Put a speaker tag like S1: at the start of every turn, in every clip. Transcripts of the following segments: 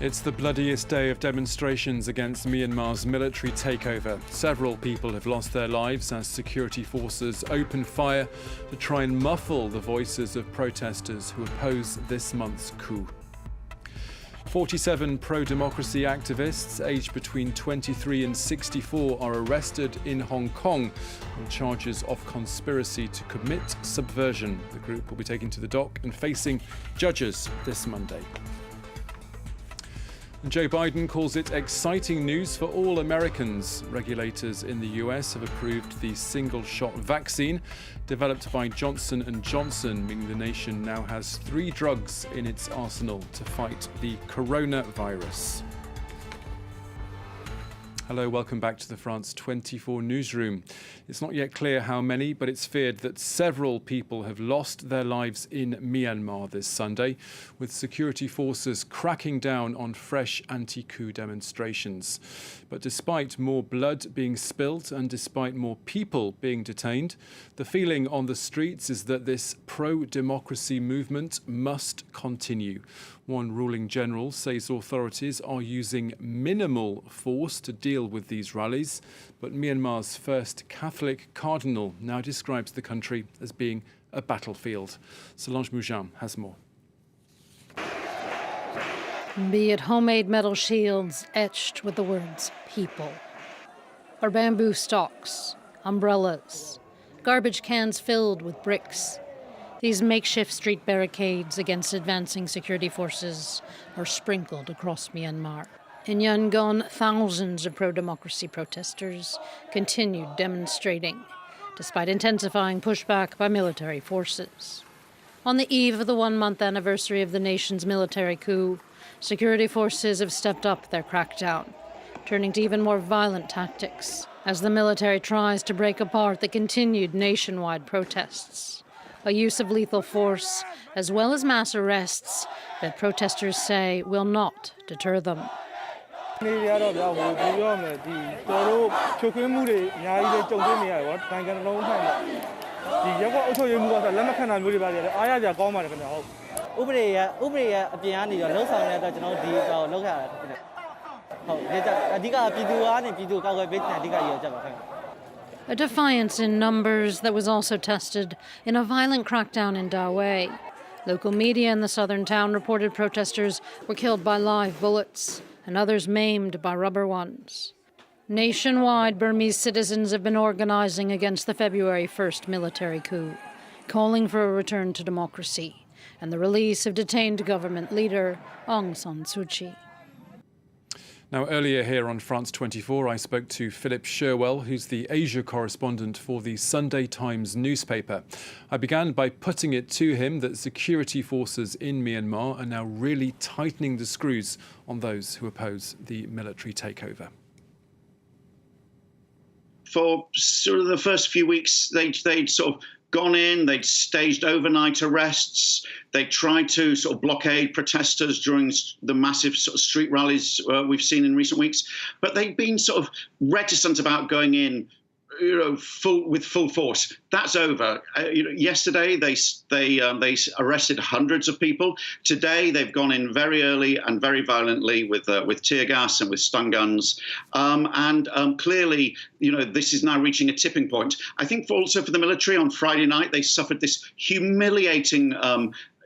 S1: It's the bloodiest day of demonstrations against Myanmar's military takeover. Several people have lost their lives as security forces open fire to try and muffle the voices of protesters who oppose this month's coup. 47 pro-democracy activists aged between 23 and 64 are arrested in Hong Kong on charges of conspiracy to commit subversion. The group will be taken to the dock and facing judges this Monday. Joe Biden calls it exciting news for all Americans. Regulators in the US have approved the single-shot vaccine developed by Johnson & Johnson, meaning the nation now has 3 drugs in its arsenal to fight the coronavirus. Hello, welcome back to the France 24 newsroom. It's not yet clear how many, but it's feared that several people have lost their lives in Myanmar this Sunday, with security forces cracking down on fresh anti-coup demonstrations. But despite more blood being spilt and despite more people being detained, the feeling on the streets is that this pro-democracy movement must continue. One ruling general says authorities are using minimal force to deal with these rallies, but Myanmar's first Catholic cardinal now describes the country as being a battlefield. Solange Mougin has more.
S2: Be it homemade metal shields etched with the words people, or bamboo stalks, umbrellas, garbage cans filled with bricks. These makeshift street barricades against advancing security forces are sprinkled across Myanmar. In Yangon, thousands of pro-democracy protesters continued demonstrating, despite intensifying pushback by military forces. On the eve of the one-month anniversary of the nation's military coup, security forces have stepped up their crackdown, turning to even more violent tactics as the military tries to break apart the continued nationwide protests. A use of lethal force, as well as mass arrests, that protesters say will not deter them. A defiance in numbers that was also tested in a violent crackdown in Dawei. Local media in the southern town reported protesters were killed by live bullets and others maimed by rubber ones. Nationwide, Burmese citizens have been organizing against the February 1st military coup, calling for a return to democracy and the release of detained government leader Aung San Suu Kyi.
S1: Now, earlier here on France 24, I spoke to Philip Sherwell, who's the Asia correspondent for the Sunday Times newspaper. I began by putting it to him that security forces in Myanmar are now really tightening the screws on those who oppose the military takeover.
S3: For sort of the first few weeks, they'd sort of gone in, they'd staged overnight arrests, they tried to sort of blockade protesters during the massive sort of street rallies we've seen in recent weeks, but they'd been sort of reticent about going in, with full force. That's over. Yesterday they arrested hundreds of people. Today they've gone in very early and very violently with tear gas and with stun guns. Clearly, this is now reaching a tipping point. I think also for the military on Friday night they suffered this humiliating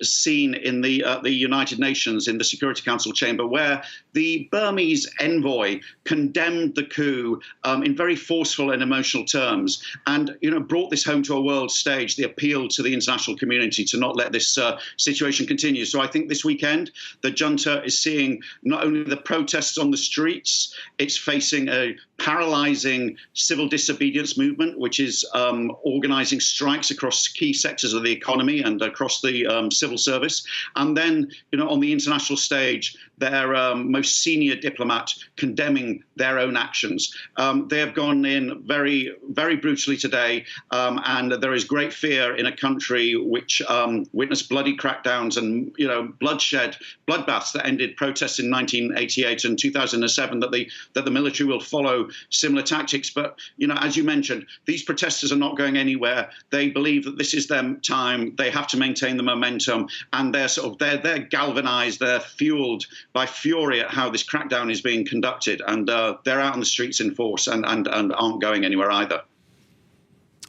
S3: scene in the United Nations in the Security Council chamber, where the Burmese envoy condemned the coup in very forceful and emotional terms, and brought this home to a world stage. The appeal to the international community to not let this situation continue. So I think this weekend the junta is seeing not only the protests on the streets, it's facing a paralyzing civil disobedience movement, which is organizing strikes across key sectors of the economy and across the civil service. And then, on the international stage, their most senior diplomat condemning their own actions. They have gone in very, very brutally today, and there is great fear in a country which witnessed bloody crackdowns and bloodshed, bloodbaths that ended protests in 1988 and 2007. That the military will follow similar tactics. But as you mentioned, these protesters are not going anywhere. They believe that this is their time. They have to maintain the momentum, and they're galvanized. They're fueled by fury at how this crackdown is being conducted, and they're out on the streets in force and aren't going anywhere either.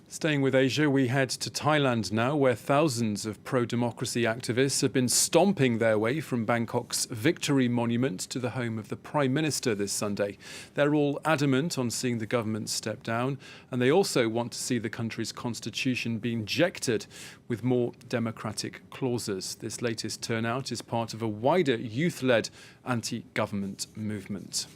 S1: Staying with Asia, we head to Thailand now, where thousands of pro-democracy activists have been stomping their way from Bangkok's Victory Monument to the home of the Prime Minister this Sunday. They're all adamant on seeing the government step down, and they also want to see the country's constitution be injected with more democratic clauses. This latest turnout is part of a wider youth-led anti-government movement.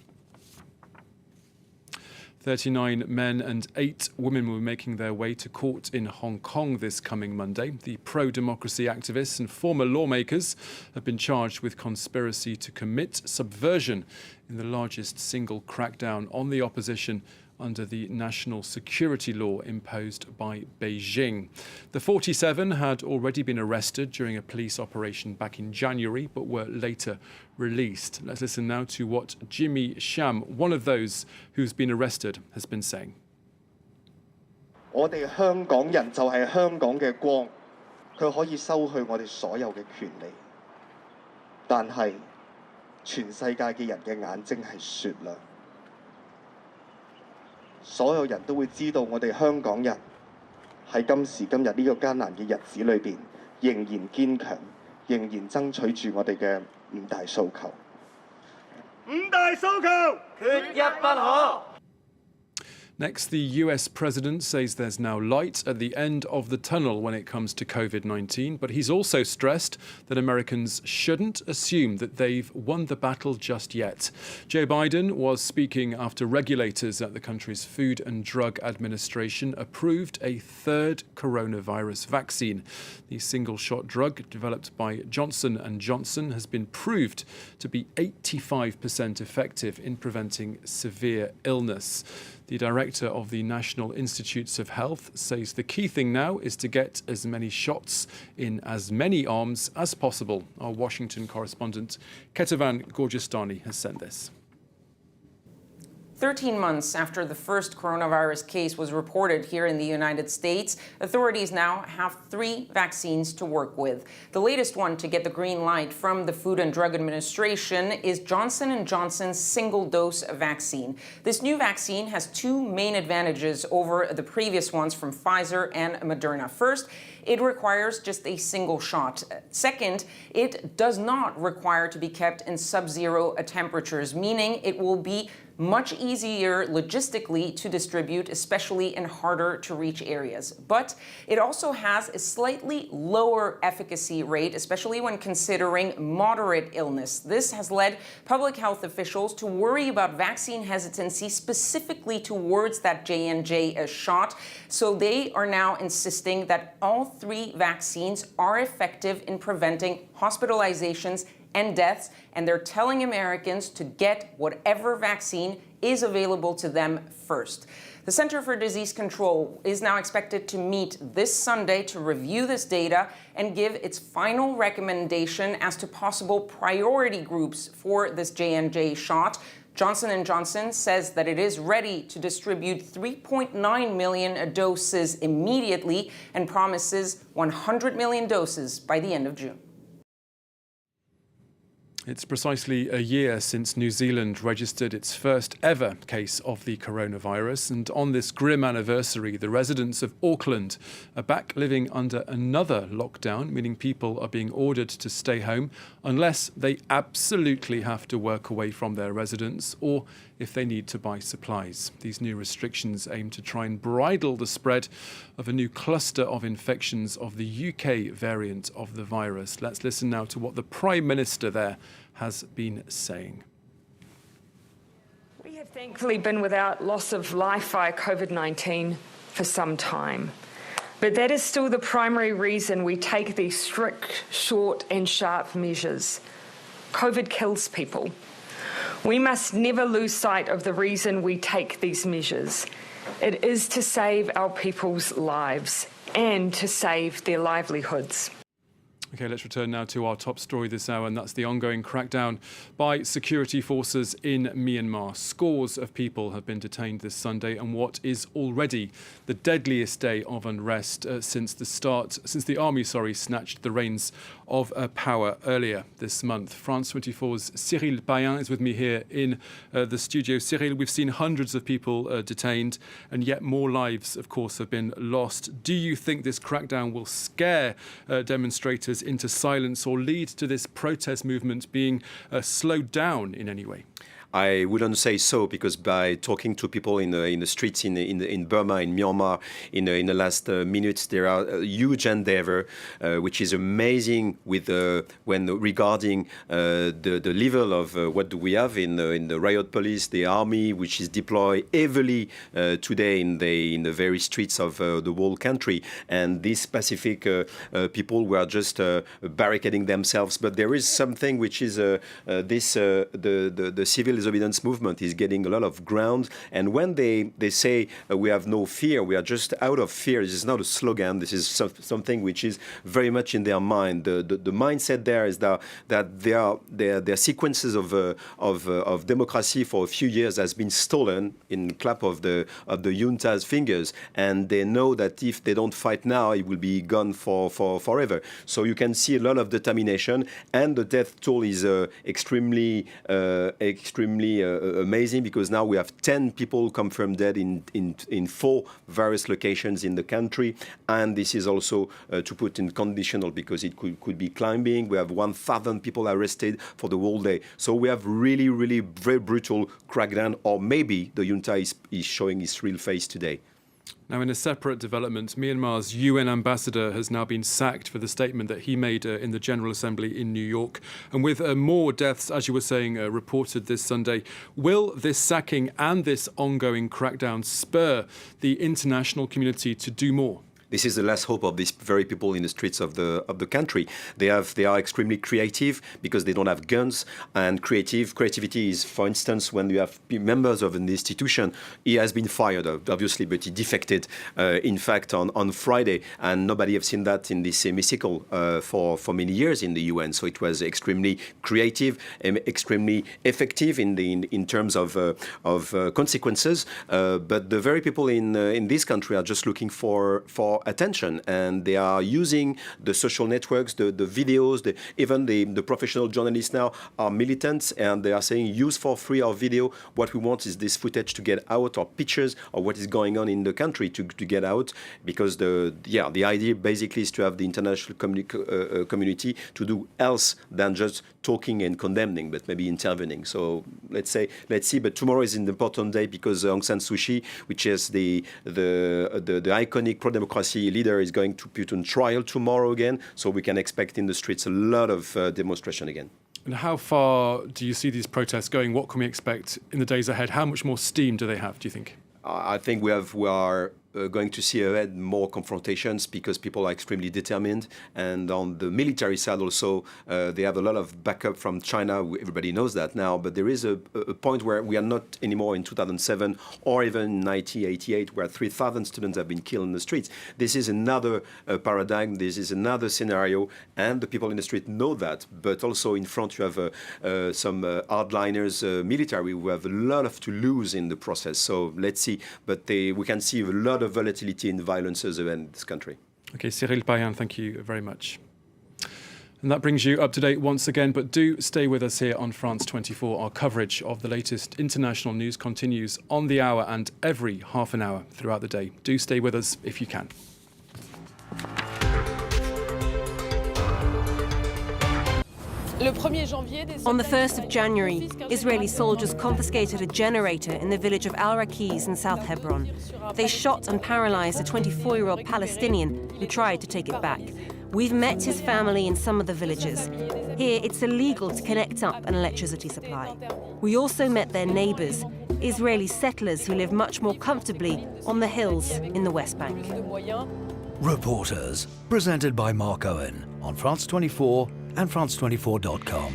S1: 39 men and 8 women were making their way to court in Hong Kong this coming Monday. The pro-democracy activists and former lawmakers have been charged with conspiracy to commit subversion in the largest single crackdown on the opposition under the national security law imposed by Beijing. The 47 had already been arrested during a police operation back in January, but were later released. Let's listen now to what Jimmy Sham, one of those who's been arrested, has been saying.
S4: 我哋香港人就係香港嘅光，佢可以收去我哋所有嘅權利，但係全世界嘅人嘅眼睛係雪亮。所有人都會知道，我哋香港人喺今時今日呢個艱難嘅日子裏邊，仍然堅強，仍然爭取住我哋嘅五大訴求。五大訴求，缺一不可。
S1: Next, the US president says there's now light at the end of the tunnel when it comes to COVID-19, but he's also stressed that Americans shouldn't assume that they've won the battle just yet. Joe Biden was speaking after regulators at the country's Food and Drug Administration approved a third coronavirus vaccine. The single-shot drug developed by Johnson & Johnson has been proved to be 85% effective in preventing severe illness. The director of the National Institutes of Health says the key thing now is to get as many shots in as many arms as possible. Our Washington correspondent Ketavan Gorjistani has sent this.
S5: 13 months after the first coronavirus case was reported here in the United States, authorities now have 3 vaccines to work with. The latest one to get the green light from the Food and Drug Administration is Johnson & Johnson's single-dose vaccine. This new vaccine has 2 main advantages over the previous ones from Pfizer and Moderna. First, it requires just a single shot. Second, it does not require to be kept in sub-zero temperatures, meaning it will be much easier logistically to distribute, especially in harder to reach areas. But it also has a slightly lower efficacy rate, especially when considering moderate illness. This has led public health officials to worry about vaccine hesitancy specifically towards that J&J shot. So they are now insisting that all 3 vaccines are effective in preventing hospitalizations and deaths, and they're telling Americans to get whatever vaccine is available to them first. The Center for Disease Control is now expected to meet this Sunday to review this data and give its final recommendation as to possible priority groups for this J&J shot. Johnson & Johnson says that it is ready to distribute 3.9 million doses immediately and promises 100 million doses by the end of June.
S1: It's precisely a year since New Zealand registered its first ever case of the coronavirus, and on this grim anniversary, the residents of Auckland are back living under another lockdown, meaning people are being ordered to stay home unless they absolutely have to work away from their residence or if they need to buy supplies. These new restrictions aim to try and bridle the spread of a new cluster of infections of the UK variant of the virus. Let's listen now to what the Prime Minister there has been saying.
S6: We have thankfully been without loss of life via COVID-19 for some time. But that is still the primary reason we take these strict, short and sharp measures. COVID kills people. We must never lose sight of the reason we take these measures. It is to save our people's lives and to save their livelihoods.
S1: OK, let's return now to our top story this hour, and that's the ongoing crackdown by security forces in Myanmar. Scores of people have been detained this Sunday on what is already the deadliest day of unrest since the army snatched the reins of power earlier this month. France 24's Cyril Payen is with me here in the studio. Cyril, we've seen hundreds of people detained, and yet more lives, of course, have been lost. Do you think this crackdown will scare demonstrators into silence or lead to this protest movement being slowed down in any way?
S7: I wouldn't say so, because by talking to people in the streets in Burma, in Myanmar, in the last minutes, there are a huge endeavor, which is amazing when regarding the level of what do we have in the riot police, the army, which is deployed heavily today in the very streets of the whole country, and these Pacific people were just barricading themselves. But there is something which is the civil disobedience movement is getting a lot of ground, and when they say we have no fear, we are just out of fear. This is not a slogan. This is something which is very much in their mind. The mindset there is that their sequences of democracy for a few years has been stolen in clap of the junta's fingers, and they know that if they don't fight now, it will be gone for forever. So you can see a lot of determination, and the death toll is extremely amazing, because now we have 10 people confirmed dead in 4 various locations in the country, and this is also to put in conditional, because it could be climbing. We have 1,000 people arrested for the whole day. So we have really very brutal crackdown, or maybe the junta is showing its real face today.
S1: Now, in a separate development, Myanmar's UN ambassador has now been sacked for the statement that he made in the General Assembly in New York. And with more deaths, as you were saying, reported this Sunday, will this sacking and this ongoing crackdown spur the international community to do more?
S7: This is the last hope of these very people in the streets of the country. They are extremely creative, because they don't have guns. And creativity is, for instance, when you have members of an institution. He has been fired, obviously, but he defected, in fact, on Friday, and nobody have seen that in this hemicycle for many years in the UN. So it was extremely creative and extremely effective in terms of consequences. But the very people in this country are just looking for attention, and they are using the social networks, the videos, even the professional journalists now are militants, and they are saying use for free our video. What we want is this footage to get out, or pictures of what is going on in the country to get out, because the idea basically is to have the international community to do else than just talking and condemning, but maybe intervening. So let's see. But tomorrow is an important day, because Aung San Suu Kyi, which is the iconic pro-democracy leader, is going to put on trial tomorrow again. So we can expect in the streets a lot of demonstration again.
S1: And how far do you see these protests going? What can we expect in the days ahead? How much more steam do they have, do you think?
S7: I think we are going to see ahead more confrontations, because people are extremely determined. And on the military side also, they have a lot of backup from China. Everybody knows that now. But there is a point where we are not anymore in 2007 or even 1988, where 3,000 students have been killed in the streets. This is another paradigm. This is another scenario. And the people in the street know that. But also in front, you have some hardliners, military, who have a lot to lose in the process. So let's see. But we can see a lot of volatility and violences in this country.
S1: OK, Cyril Payen, thank you very much. And that brings you up to date once again, but do stay with us here on France 24. Our coverage of the latest international news continues on the hour and every half an hour throughout the day. Do stay with us if you can.
S8: On the 1st of January, Israeli soldiers confiscated a generator in the village of Al Raqiz in South Hebron. They shot and paralyzed a 24-year-old Palestinian who tried to take it back. We've met his family in some of the villages. Here, it's illegal to connect up an electricity supply. We also met their neighbors, Israeli settlers who live much more comfortably on the hills in the West Bank.
S9: Reporters, presented by Mark Owen on France 24 and France24.com.